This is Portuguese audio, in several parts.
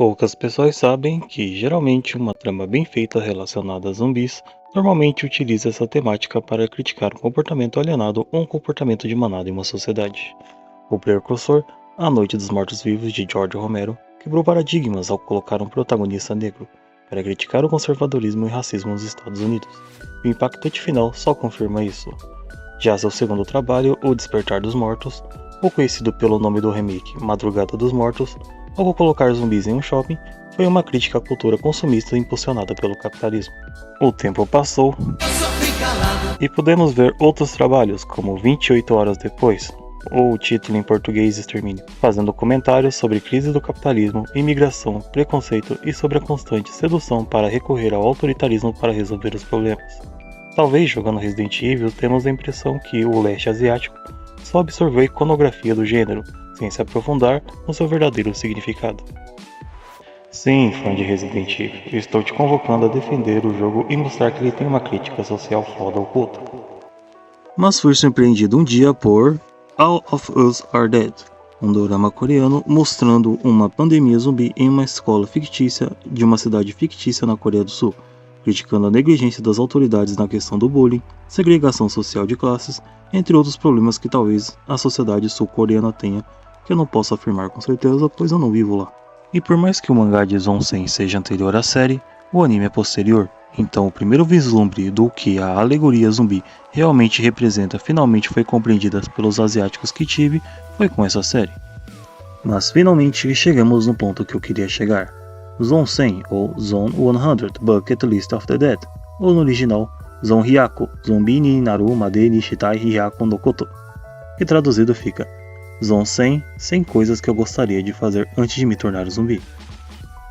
Poucas pessoas sabem que, geralmente, uma trama bem feita relacionada a zumbis normalmente utiliza essa temática para criticar um comportamento alienado ou um comportamento de manada em uma sociedade. O precursor, A Noite dos Mortos-Vivos, de George Romero, quebrou paradigmas ao colocar um protagonista negro para criticar o conservadorismo e racismo nos Estados Unidos. O impactante final só confirma isso. Já seu segundo trabalho, O Despertar dos Mortos, ou conhecido pelo nome do remake Madrugada dos Mortos, ao colocar zumbis em um shopping, foi uma crítica à cultura consumista impulsionada pelo capitalismo. O tempo passou e podemos ver outros trabalhos, como 28 Horas Depois, ou o título em português Extermínio, fazendo comentários sobre crise do capitalismo, imigração, preconceito e sobre a constante sedução para recorrer ao autoritarismo para resolver os problemas. Talvez jogando Resident Evil temos a impressão que o leste asiático só absorveu a iconografia do gênero, sem se aprofundar no seu verdadeiro significado. Sim, fã de Resident Evil, eu estou te convocando a defender o jogo e mostrar que ele tem uma crítica social foda oculta. Mas fui surpreendido um dia por All of Us Are Dead, um dorama coreano mostrando uma pandemia zumbi em uma escola fictícia de uma cidade fictícia na Coreia do Sul, criticando a negligência das autoridades na questão do bullying, segregação social de classes, entre outros problemas que talvez a sociedade sul-coreana tenha, que eu não posso afirmar com certeza, pois eu não vivo lá. E por mais que o mangá de Zonsen seja anterior à série, o anime é posterior, então o primeiro vislumbre do que a alegoria zumbi realmente representa finalmente foi compreendida pelos asiáticos que tive foi com essa série. Mas finalmente chegamos no ponto que eu queria chegar. Zone 100 ou Zone 100 Bucket List of the Dead, ou no original Zone Hyaku Zombi ni Naru Made ni Shitai Hyaku no Koto, que traduzido fica Zone 100 coisas que eu gostaria de fazer antes de me tornar zumbi,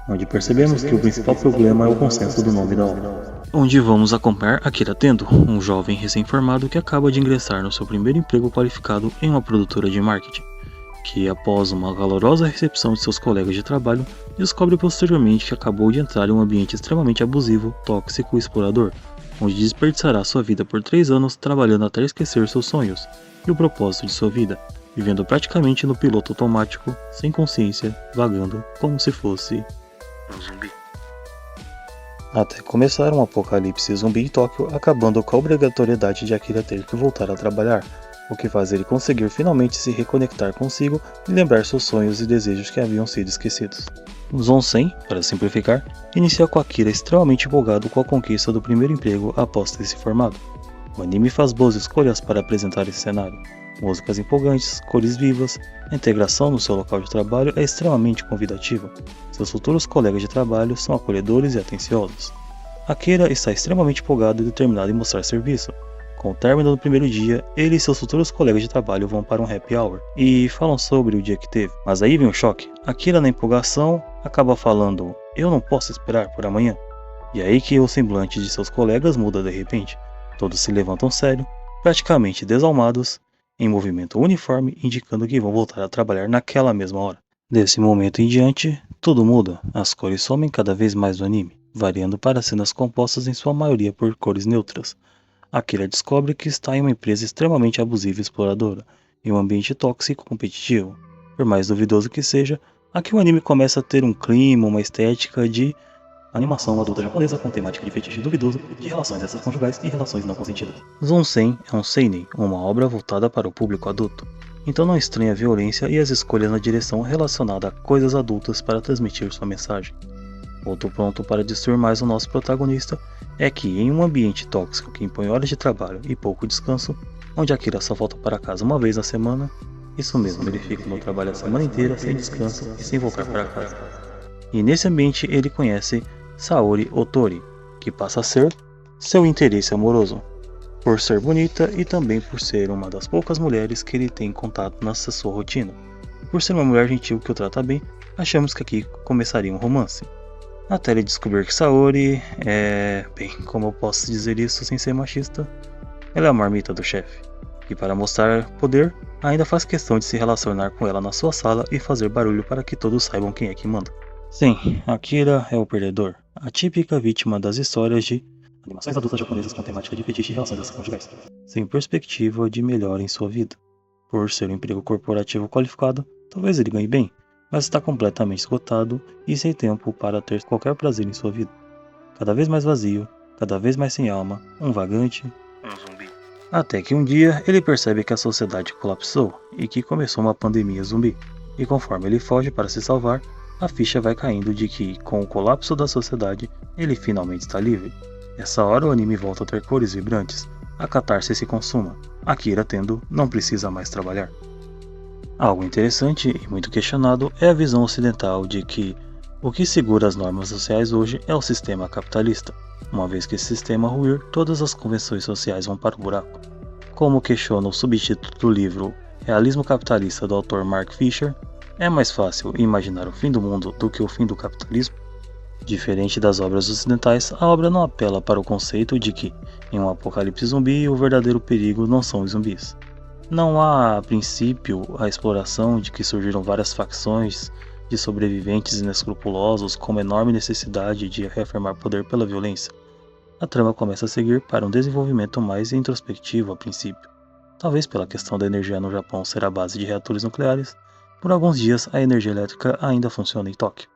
onde percebemos que o principal problema é o consenso do nome da obra. Onde vamos acompanhar Akira Tendo, um jovem recém-formado que acaba de ingressar no seu primeiro emprego qualificado em uma produtora de marketing, que após uma calorosa recepção de seus colegas de trabalho, descobre posteriormente que acabou de entrar em um ambiente extremamente abusivo, tóxico e explorador, onde desperdiçará sua vida por 3 anos trabalhando até esquecer seus sonhos e o propósito de sua vida, vivendo praticamente no piloto automático, sem consciência, vagando como se fosse um zumbi. Até começar um apocalipse zumbi em Tóquio, acabando com a obrigatoriedade de Akira ter que voltar a trabalhar, o que faz ele conseguir finalmente se reconectar consigo e lembrar seus sonhos e desejos que haviam sido esquecidos. Zone 100, para simplificar, inicia com Akira extremamente empolgado com a conquista do primeiro emprego após ter se formado. O anime faz boas escolhas para apresentar esse cenário. Músicas empolgantes, cores vivas, a integração no seu local de trabalho é extremamente convidativa. Seus futuros colegas de trabalho são acolhedores e atenciosos. Akira está extremamente empolgado e determinado em mostrar serviço. Com o término do primeiro dia, ele e seus futuros colegas de trabalho vão para um happy hour e falam sobre o dia que teve. Mas aí vem o choque. Akira, na empolgação, acaba falando: "Eu não posso esperar por amanhã." E é aí que o semblante de seus colegas muda de repente. Todos se levantam sério, praticamente desalmados, em movimento uniforme, indicando que vão voltar a trabalhar naquela mesma hora. Desse momento em diante, tudo muda. As cores somem cada vez mais do anime, variando para cenas compostas em sua maioria por cores neutras. Akira descobre que está em uma empresa extremamente abusiva e exploradora, em um ambiente tóxico e competitivo. Por mais duvidoso que seja, aqui o anime começa a ter um clima, uma estética de animação adulta japonesa com temática de fetiche duvidoso, de relações extraconjugais e relações não consentidas. Zone 100 é um seinen, uma obra voltada para o público adulto, então não estranha a violência e as escolhas na direção relacionada a coisas adultas para transmitir sua mensagem. Outro ponto para destruir mais o nosso protagonista é que, em um ambiente tóxico que impõe horas de trabalho e pouco descanso, onde Akira só volta para casa uma vez na semana, isso mesmo, ele fica no trabalho a semana inteira sem descanso e sem voltar para casa. E nesse ambiente ele conhece Saori Otori, que passa a ser seu interesse amoroso, por ser bonita e também por ser uma das poucas mulheres que ele tem contato na sua rotina. Por ser uma mulher gentil que o trata bem, achamos que aqui começaria um romance. Até ele descobrir que Saori bem, como eu posso dizer isso sem ser machista? Ela é a marmita do chefe, que para mostrar poder, ainda faz questão de se relacionar com ela na sua sala e fazer barulho para que todos saibam quem é que manda. Sim, Akira é o perdedor, a típica vítima das histórias de animações adultas japonesas com temática de fetiche e relações extraconjugais, sem perspectiva de melhora em sua vida. Por ser um emprego corporativo qualificado, talvez ele ganhe bem, mas está completamente esgotado e sem tempo para ter qualquer prazer em sua vida. Cada vez mais vazio, cada vez mais sem alma, um vagante, um zumbi. Até que um dia ele percebe que a sociedade colapsou e que começou uma pandemia zumbi. E conforme ele foge para se salvar, a ficha vai caindo de que, com o colapso da sociedade, ele finalmente está livre. Nessa hora o anime volta a ter cores vibrantes, a catarse se consuma, Akira tendo não precisa mais trabalhar. Algo interessante e muito questionado é a visão ocidental de que o que segura as normas sociais hoje é o sistema capitalista. Uma vez que esse sistema ruir, todas as convenções sociais vão para o buraco. Como questiona o subtítulo do livro Realismo Capitalista do autor Mark Fisher, é mais fácil imaginar o fim do mundo do que o fim do capitalismo? Diferente das obras ocidentais, a obra não apela para o conceito de que, em um apocalipse zumbi, o verdadeiro perigo não são os zumbis. Não há, a princípio, a exploração de que surgiram várias facções de sobreviventes inescrupulosos com uma enorme necessidade de reafirmar poder pela violência. A trama começa a seguir para um desenvolvimento mais introspectivo a princípio. Talvez pela questão da energia no Japão ser a base de reatores nucleares, por alguns dias a energia elétrica ainda funciona em Tóquio.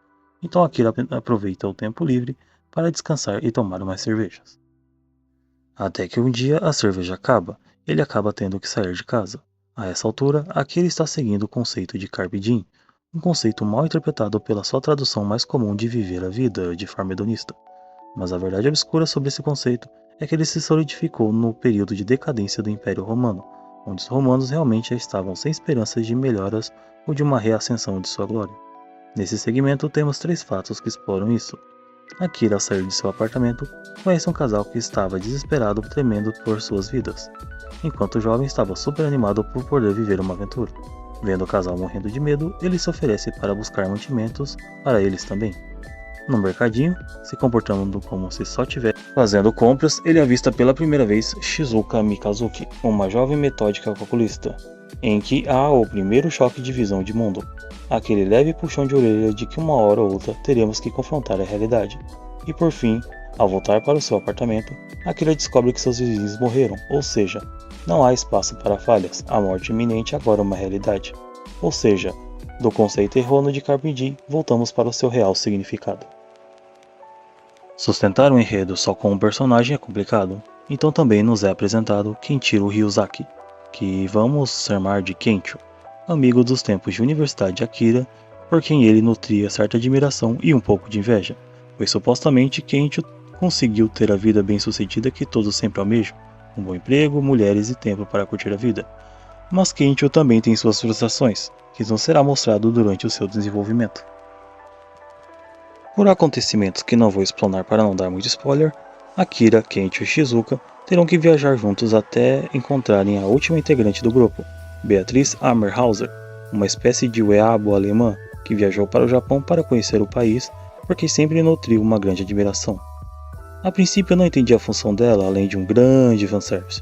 Então Akira aproveita o tempo livre para descansar e tomar umas cervejas. Até que um dia a cerveja acaba, ele acaba tendo que sair de casa. A essa altura, Akira está seguindo o conceito de Carpe Diem, um conceito mal interpretado pela sua tradução mais comum de viver a vida de forma hedonista. Mas a verdade obscura sobre esse conceito é que ele se solidificou no período de decadência do Império Romano, onde os romanos realmente já estavam sem esperanças de melhoras ou de uma reascensão de sua glória. Nesse segmento temos 3 fatos que exploram isso. Akira, ao sair de seu apartamento, conhece um casal que estava desesperado temendo por suas vidas, enquanto o jovem estava super animado por poder viver uma aventura. Vendo o casal morrendo de medo, ele se oferece para buscar mantimentos para eles também. No mercadinho, se comportando como se só tivesse fazendo compras, ele avista pela primeira vez Shizuka Mikazuki, uma jovem metódica calculista, em que há o primeiro choque de visão de mundo, aquele leve puxão de orelha de que uma hora ou outra teremos que confrontar a realidade. E por fim, ao voltar para o seu apartamento, Akira descobre que seus vizinhos morreram, ou seja, não há espaço para falhas, a morte iminente agora é uma realidade. Ou seja, do conceito errôneo de Carpe Diem, voltamos para o seu real significado. Sustentar um enredo só com um personagem é complicado, então também nos é apresentado Kenshiro Ryuzaki, que vamos chamar de Kencho, amigo dos tempos de universidade de Akira, por quem ele nutria certa admiração e um pouco de inveja, pois supostamente Kencho conseguiu ter a vida bem-sucedida que todos sempre almejam, um bom emprego, mulheres e tempo para curtir a vida. Mas Kencho também tem suas frustrações, que não será mostrado durante o seu desenvolvimento. Por acontecimentos que não vou explanar para não dar muito spoiler, Akira, Kencho e Shizuka terão que viajar juntos até encontrarem a última integrante do grupo, Beatriz Ammerhauser, uma espécie de Weibo alemã que viajou para o Japão para conhecer o país porque sempre nutriu uma grande admiração. A princípio eu não entendi a função dela além de um grande fanservice,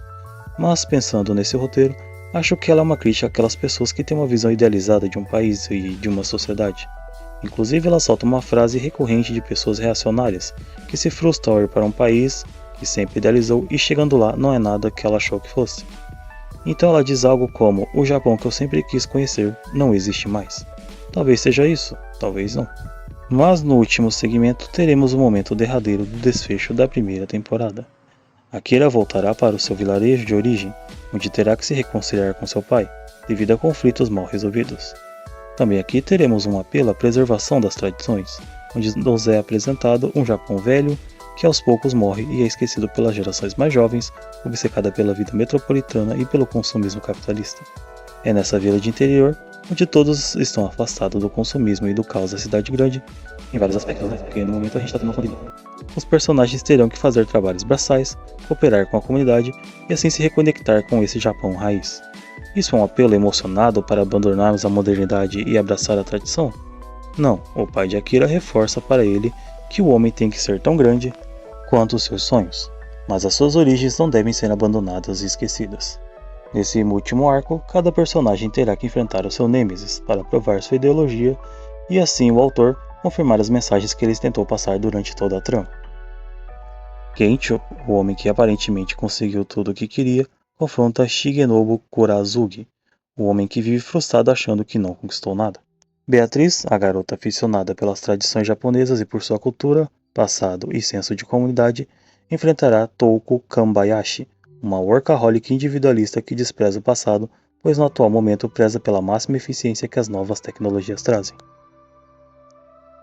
mas pensando nesse roteiro, acho que ela é uma crítica àquelas pessoas que têm uma visão idealizada de um país e de uma sociedade. Inclusive ela solta uma frase recorrente de pessoas reacionárias, que se frustram ao ir para um país que sempre idealizou e chegando lá não é nada que ela achou que fosse. Então ela diz algo como, o Japão que eu sempre quis conhecer não existe mais. Talvez seja isso, talvez não. Mas no último segmento teremos o momento derradeiro do desfecho da primeira temporada. Akira voltará para o seu vilarejo de origem, onde terá que se reconciliar com seu pai, devido a conflitos mal resolvidos. Também aqui teremos um apelo à preservação das tradições, onde nos é apresentado um Japão velho que aos poucos morre e é esquecido pelas gerações mais jovens, obcecada pela vida metropolitana e pelo consumismo capitalista. É nessa vila de interior onde todos estão afastados do consumismo e do caos da cidade grande, em vários aspectos, né? Porque no momento a gente está tendo uma família. Os personagens terão que fazer trabalhos braçais, cooperar com a comunidade e assim se reconectar com esse Japão raiz. Isso é um apelo emocionado para abandonarmos a modernidade e abraçar a tradição? Não, o pai de Akira reforça para ele que o homem tem que ser tão grande quanto os seus sonhos, mas as suas origens não devem ser abandonadas e esquecidas. Nesse último arco, cada personagem terá que enfrentar o seu nêmesis para provar sua ideologia e assim o autor confirmar as mensagens que ele tentou passar durante toda a trama. Kencho, o homem que aparentemente conseguiu tudo o que queria, confronta Shigenobu Kurazugi, o homem que vive frustrado achando que não conquistou nada. Beatriz, a garota aficionada pelas tradições japonesas e por sua cultura, passado e senso de comunidade, enfrentará Touko Kambayashi, uma workaholic individualista que despreza o passado, pois no atual momento preza pela máxima eficiência que as novas tecnologias trazem.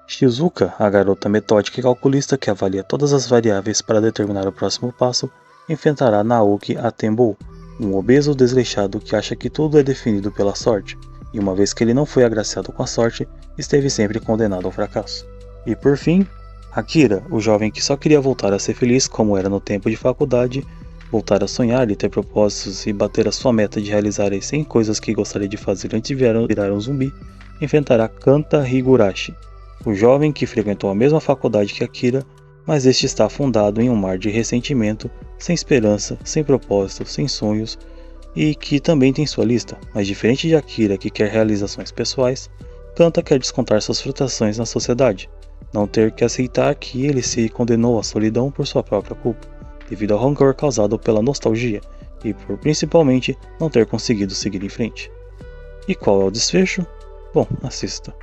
Shizuka, a garota metódica e calculista que avalia todas as variáveis para determinar o próximo passo, enfrentará Naoki Atenbou, um obeso desleixado que acha que tudo é definido pela sorte, e uma vez que ele não foi agraciado com a sorte, esteve sempre condenado ao fracasso. E por fim, Akira, o jovem que só queria voltar a ser feliz como era no tempo de faculdade, voltar a sonhar e ter propósitos e bater a sua meta de realizar as 100 coisas que gostaria de fazer antes de virar um zumbi, enfrentará Kanta Higurashi, o jovem que frequentou a mesma faculdade que Akira, mas este está afundado em um mar de ressentimento, sem esperança, sem propósito, sem sonhos, e que também tem sua lista, mas diferente de Akira que quer realizações pessoais, Kanta quer descontar suas frustrações na sociedade, não ter que aceitar que ele se condenou à solidão por sua própria culpa, devido ao rancor causado pela nostalgia, e por principalmente não ter conseguido seguir em frente. E qual é o desfecho? Bom, assista.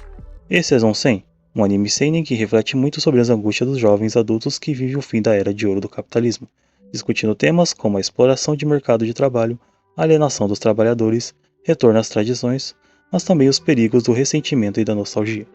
Esse é Zon 100, um anime seinen que reflete muito sobre as angústias dos jovens adultos que vivem o fim da era de ouro do capitalismo, discutindo temas como a exploração de mercado de trabalho, a alienação dos trabalhadores, retorno às tradições, mas também os perigos do ressentimento e da nostalgia.